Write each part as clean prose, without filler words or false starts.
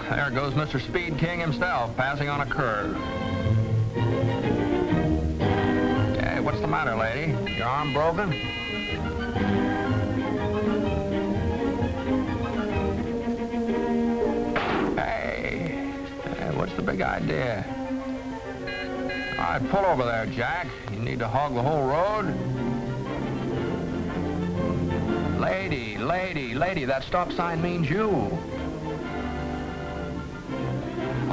there goes Mr. Speed King himself, passing on a curve. Hey, what's the matter, lady? Your arm broken? Hey, what's the big idea? All right, pull over there, Jack. You need to hog the whole road? Lady, that stop sign means you.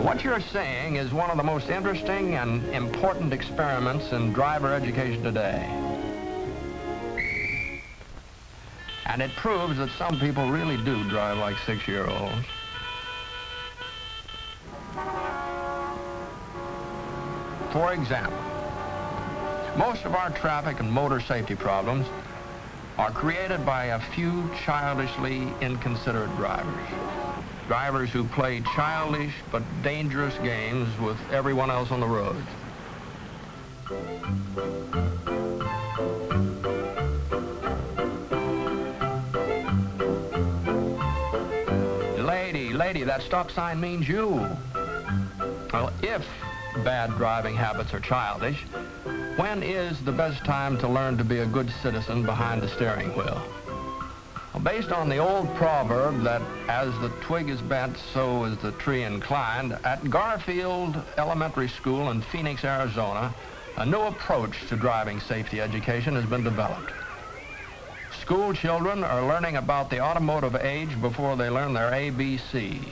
What you're seeing is one of the most interesting and important experiments in driver education today. And it proves that some people really do drive like 6-year-olds. For example, most of our traffic and motor safety problems are created by a few childishly inconsiderate drivers. Drivers who play childish but dangerous games with everyone else on the road. Lady, that stop sign means you. Well, if bad driving habits are childish, when is the best time to learn to be a good citizen behind the steering wheel? Well, based on the old proverb that as the twig is bent, so is the tree inclined, at Garfield Elementary School in Phoenix, Arizona, a new approach to driving safety education has been developed. School children are learning about the automotive age before they learn their ABCs.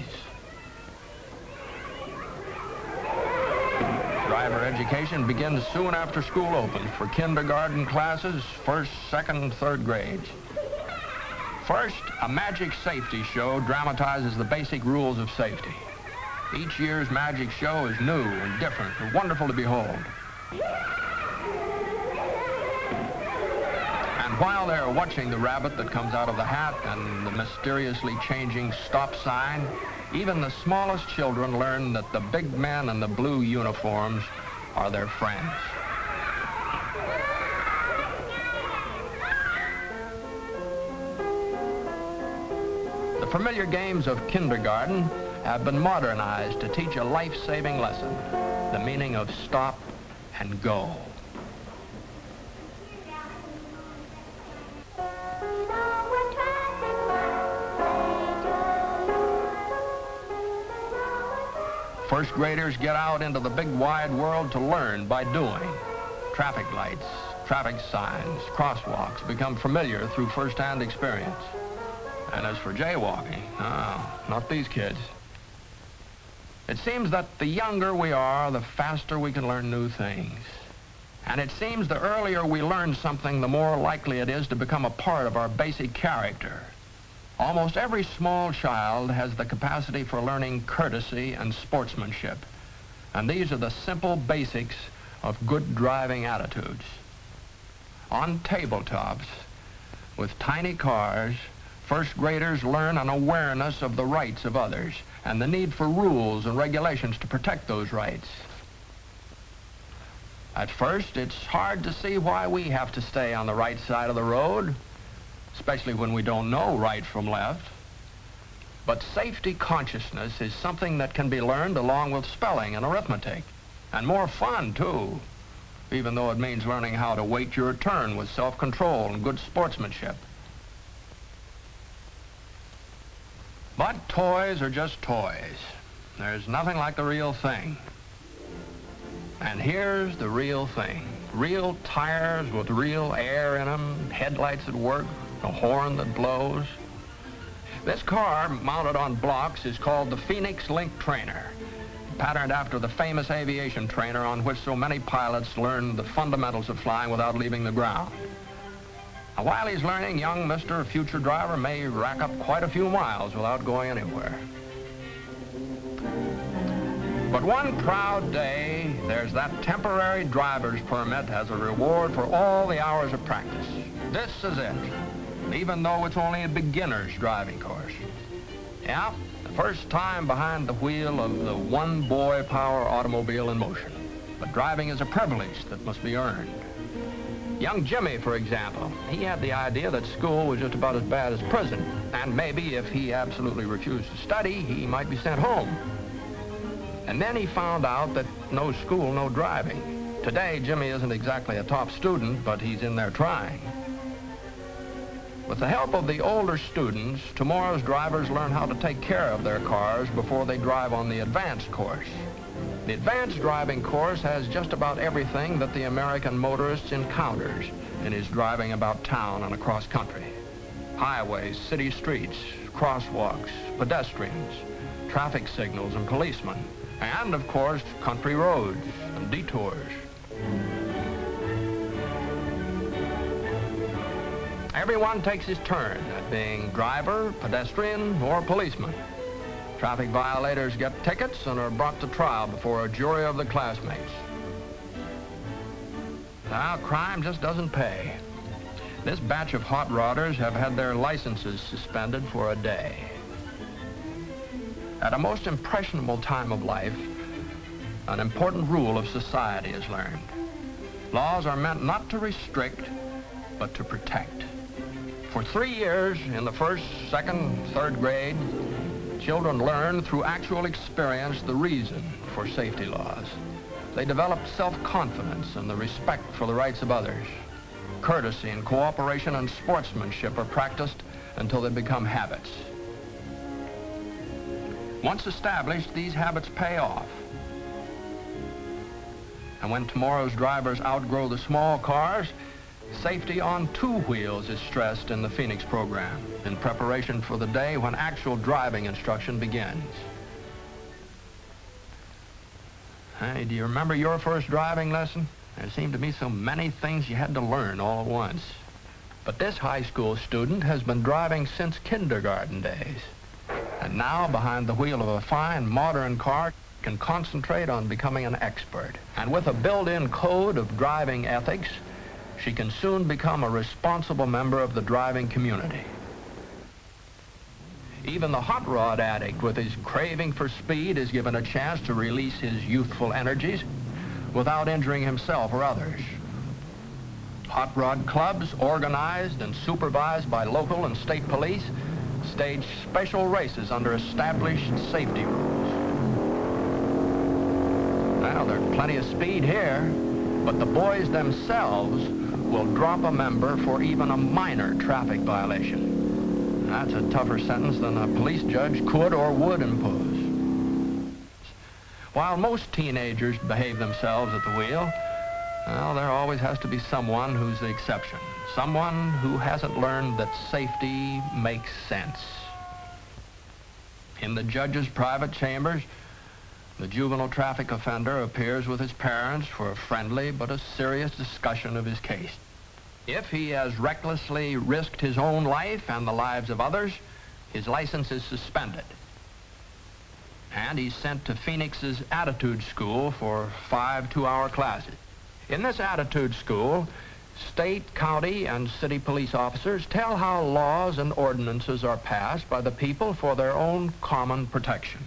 Driver education begins soon after school opens for kindergarten classes, first, second, and third grades. First, a magic safety show dramatizes the basic rules of safety. Each year's magic show is new and different and wonderful to behold. And while they're watching the rabbit that comes out of the hat and the mysteriously changing stop sign, even the smallest children learn that the big men in the blue uniforms are their friends. The familiar games of kindergarten have been modernized to teach a life-saving lesson, the meaning of stop and go. First graders get out into the big wide world to learn by doing. Traffic lights, traffic signs, crosswalks become familiar through first-hand experience. And as for jaywalking, not these kids. It seems that the younger we are, the faster we can learn new things. And it seems the earlier we learn something, the more likely it is to become a part of our basic character. Almost every small child has the capacity for learning courtesy and sportsmanship. And these are the simple basics of good driving attitudes. On tabletops, with tiny cars, first graders learn an awareness of the rights of others and the need for rules and regulations to protect those rights. At first, it's hard to see why we have to stay on the right side of the road, especially when we don't know right from left. But safety consciousness is something that can be learned along with spelling and arithmetic, and more fun, too, even though it means learning how to wait your turn with self-control and good sportsmanship. But toys are just toys. There's nothing like the real thing. And here's the real thing. Real tires with real air in them, headlights that work, a horn that blows. This car, mounted on blocks, is called the Phoenix Link Trainer, patterned after the famous aviation trainer on which so many pilots learn the fundamentals of flying without leaving the ground. Now, while he's learning, young Mr. Future Driver may rack up quite a few miles without going anywhere. But one proud day, there's that temporary driver's permit as a reward for all the hours of practice. This is it, even though it's only a beginner's driving course. Yeah, the first time behind the wheel of the one-boy power automobile in motion. But driving is a privilege that must be earned. Young Jimmy, for example, he had the idea that school was just about as bad as prison, and maybe if he absolutely refused to study, he might be sent home. And then he found out that no school, no driving. Today, Jimmy isn't exactly a top student, but he's in there trying. With the help of the older students, tomorrow's drivers learn how to take care of their cars before they drive on the advanced course. The advanced driving course has just about everything that the American motorist encounters in his driving about town and across country. Highways, city streets, crosswalks, pedestrians, traffic signals and policemen, and of course, country roads and detours. Everyone takes his turn at being driver, pedestrian, or policeman. Traffic violators get tickets and are brought to trial before a jury of the classmates. Now, crime just doesn't pay. This batch of hot rodders have had their licenses suspended for a day. At a most impressionable time of life, an important rule of society is learned. Laws are meant not to restrict, but to protect. For 3 years, in the first, second, third grade, children learn through actual experience the reason for safety laws. They develop self-confidence and the respect for the rights of others. Courtesy and cooperation and sportsmanship are practiced until they become habits. Once established, these habits pay off. And when tomorrow's drivers outgrow the small cars, safety on 2 wheels is stressed in the Phoenix program in preparation for the day when actual driving instruction begins. Hey, do you remember your first driving lesson? There seemed to be so many things you had to learn all at once. But this high school student has been driving since kindergarten days. And now, behind the wheel of a fine, modern car, can concentrate on becoming an expert. And with a built-in code of driving ethics, she can soon become a responsible member of the driving community. Even the hot rod addict with his craving for speed is given a chance to release his youthful energies without injuring himself or others. Hot rod clubs, organized and supervised by local and state police, stage special races under established safety rules. Now, there's plenty of speed here, but the boys themselves will drop a member for even a minor traffic violation. That's a tougher sentence than a police judge could or would impose. While most teenagers behave themselves at the wheel, well, there always has to be someone who's the exception. Someone who hasn't learned that safety makes sense. In the judge's private chambers, the juvenile traffic offender appears with his parents for a friendly but a serious discussion of his case. If he has recklessly risked his own life and the lives of others, his license is suspended. And he's sent to Phoenix's attitude school for 5 2-hour classes. In this attitude school, state, county, and city police officers tell how laws and ordinances are passed by the people for their own common protection.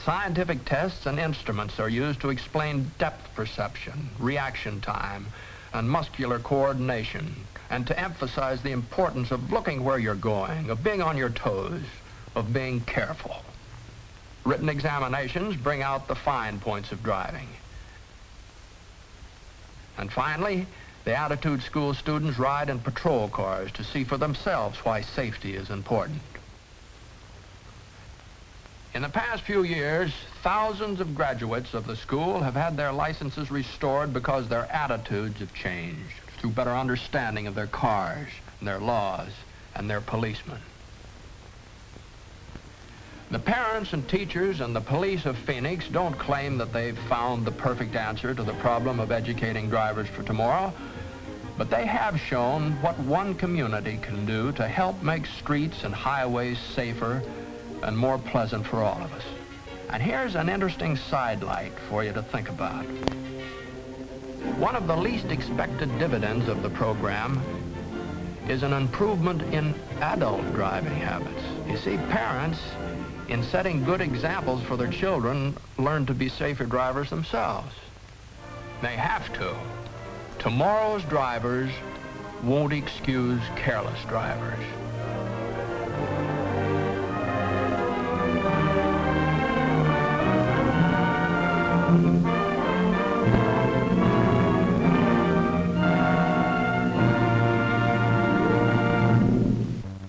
Scientific tests and instruments are used to explain depth perception, reaction time, and muscular coordination, and to emphasize the importance of looking where you're going, of being on your toes, of being careful. Written examinations bring out the fine points of driving. And finally, the attitude school students ride in patrol cars to see for themselves why safety is important. In the past few years, thousands of graduates of the school have had their licenses restored because their attitudes have changed through better understanding of their cars, and their laws, and their policemen. The parents and teachers and the police of Phoenix don't claim that they've found the perfect answer to the problem of educating drivers for tomorrow, but they have shown what one community can do to help make streets and highways safer and more pleasant for all of us. And here's an interesting sidelight for you to think about. One of the least expected dividends of the program is an improvement in adult driving habits. You see, parents, in setting good examples for their children, learn to be safer drivers themselves. They have to. Tomorrow's drivers won't excuse careless drivers.